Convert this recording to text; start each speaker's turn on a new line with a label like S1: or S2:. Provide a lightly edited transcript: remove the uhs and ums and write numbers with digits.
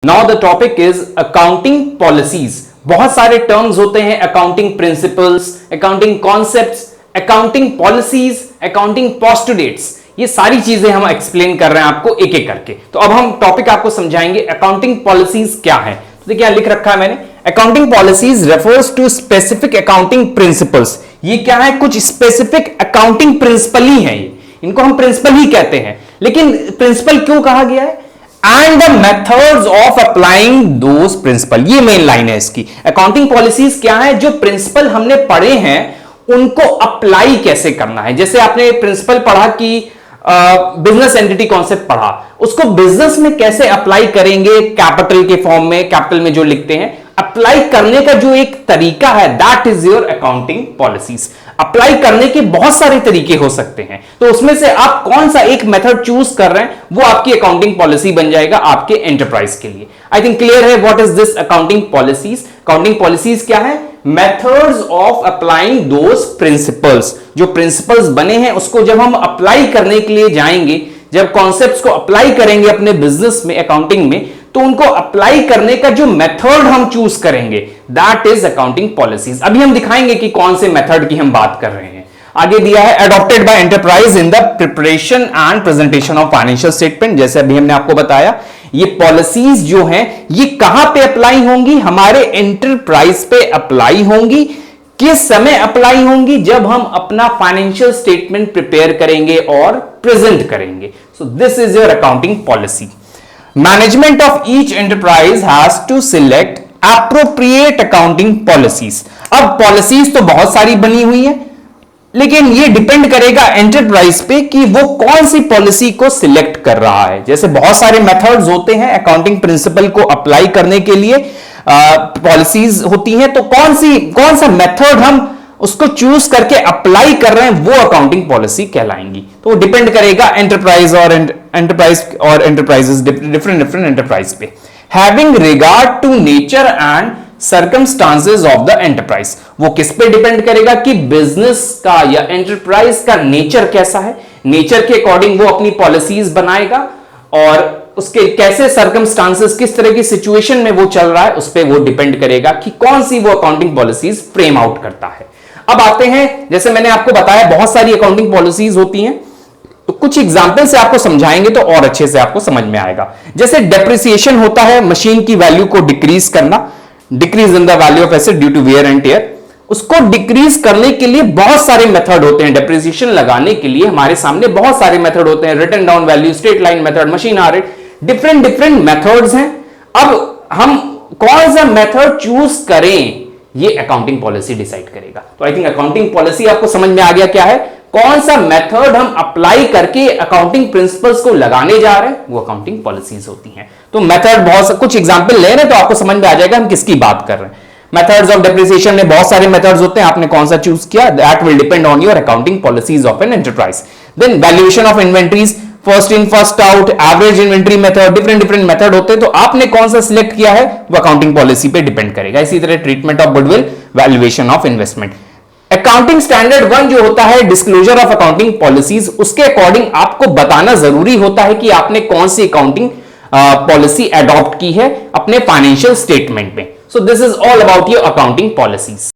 S1: Now the topic is accounting policies. बहुत सारे terms होते हैं, accounting principles, accounting concepts, accounting policies, accounting postulates. ये सारी चीजें हम एक्सप्लेन कर रहे हैं आपको एक एक करके। तो अब हम टॉपिक आपको समझाएंगे अकाउंटिंग पॉलिसीज क्या है। तो देखिए यहां लिख रखा है मैंने, accounting policies refers to specific accounting principles. ये क्या है? कुछ स्पेसिफिक अकाउंटिंग प्रिंसिपल ही है ये, इनको हम प्रिंसिपल ही कहते हैं। लेकिन प्रिंसिपल क्यों कहा गया है? And the methods of applying those principle, ये मेन लाइन है इसकी। अकाउंटिंग पॉलिसीज क्या है? जो प्रिंसिपल हमने पढ़े हैं उनको अप्लाई कैसे करना है। जैसे आपने प्रिंसिपल पढ़ा कि बिजनेस एंटिटी कॉन्सेप्ट पढ़ा, उसको बिजनेस में कैसे अप्लाई करेंगे, कैपिटल के फॉर्म में, कैपिटल में जो लिखते हैं, अप्लाई करने का जो एक तरीका है, that is your accounting policies. Apply करने के बहुत सारे तरीके हो सकते हैं, तो उसमें से आप कौन सा एक मेथड चूज कर रहे हैं वो आपकी अकाउंटिंग पॉलिसी बन जाएगा आपके एंटरप्राइज के लिए। आई थिंक क्लियर है what is this accounting policies. Accounting policies क्या है? Methods of applying those principles. जो प्रिंसिपल्स बने हैं उसको जब हम अप्लाई करने के लिए जाएंगे, जब कॉन्सेप्ट्स को अप्लाई करेंगे अपने बिजनेस में, अकाउंटिंग में, तो उनको अप्लाई करने का जो मेथड हम चूज करेंगे, दैट इज अकाउंटिंग पॉलिसीज। अभी हम दिखाएंगे कि कौन से मेथड की हम बात कर रहे हैं। आगे दिया है adopted by enterprise in the preparation and presentation of financial statement. जैसे अभी हमने आपको बताया, ये पॉलिसीज जो हैं ये कहां पे अप्लाई होंगी? हमारे एंटरप्राइज पे अप्लाई होंगी। किस समय अप्लाई होंगी? जब हम अपना फाइनेंशियल स्टेटमेंट प्रिपेयर करेंगे और प्रेजेंट करेंगे। So this is your accounting policy. Management of each enterprise has to select appropriate accounting policies. अब पॉलिसीज तो बहुत सारी बनी हुई है, लेकिन ये डिपेंड करेगा एंटरप्राइज पे कि वो कौन सी पॉलिसी को सिलेक्ट कर रहा है। जैसे बहुत सारे मेथड्स होते हैं अकाउंटिंग प्रिंसिपल को अप्लाई करने के लिए, पॉलिसीज होती हैं, तो कौन सा मेथड हम उसको चूज करके अप्लाई कर रहे हैं वो अकाउंटिंग पॉलिसी कहलाएंगी। तो वो डिपेंड करेगा एंटरप्राइज और एंटरप्राइजेस, डिफरेंट एंटरप्राइज पे। Having regard to nature and circumstances of the enterprise, वो किस पे डिपेंड करेगा कि बिजनेस का या एंटरप्राइज का नेचर कैसा है। नेचर के अकॉर्डिंग वो अपनी पॉलिसीज बनाएगा और उसके कैसे सर्कमस्टांसेस, किस तरह की सिचुएशन में वो चल रहा है, उस पर वो डिपेंड करेगा कि कौन सी वो अकाउंटिंग पॉलिसीज फ्रेम आउट करता है। अब आते हैं, जैसे मैंने आपको बताया बहुत सारी अकाउंटिंग पॉलिसीज होती हैं, तो कुछ एग्जांपल से आपको समझाएंगे तो और अच्छे से आपको समझ में आएगा। जैसे डेप्रिसिएशन होता है, मशीन की वैल्यू को डिक्रीज करना, decrease in the value of asset due to wear and tear. उसको डिक्रीज करने के लिए बहुत सारे मेथड होते हैं। डेप्रिसिएशन लगाने के लिए हमारे सामने बहुत सारे मेथड होते हैं, written down value, straight line method, machine hour, different methods हैं। अब हम कौन सा मेथड चूज करें ये अकाउंटिंग पॉलिसी डिसाइड करेगा। तो आई थिंक अकाउंटिंग पॉलिसी आपको समझ में आ गया क्या है। कौन सा मेथड हम अप्लाई करके अकाउंटिंग प्रिंसिपल्स को लगाने जा रहे हैं वो अकाउंटिंग पॉलिसीज होती हैं। तो मेथड बहुत कुछ एग्जांपल ले रहे हैं तो आपको समझ में आ जाएगा हम किसकी बात कर रहे हैं। मेथड्स ऑफ डेप्रिसिएशन में बहुत सारे मेथड्स होते हैं, आपने कौन सा चूज किया, that will depend on your accounting policies of an enterprise. Then valuation of inventories, first in first out, average inventory method, different method होते हैं, तो आपने कौन सा सिलेक्ट किया है वो अकाउंटिंग पॉलिसी पे डिपेंड करेगा। इसी तरह treatment of goodwill, valuation of investment. Accounting standard 1 जो होता है डिस्क्लोजर ऑफ अकाउंटिंग पॉलिसीज, उसके अकॉर्डिंग आपको बताना जरूरी होता है कि आपने कौन सी अकाउंटिंग पॉलिसी अडॉप्ट की है अपने फाइनेंशियल स्टेटमेंट में। सो this is all about your accounting policies.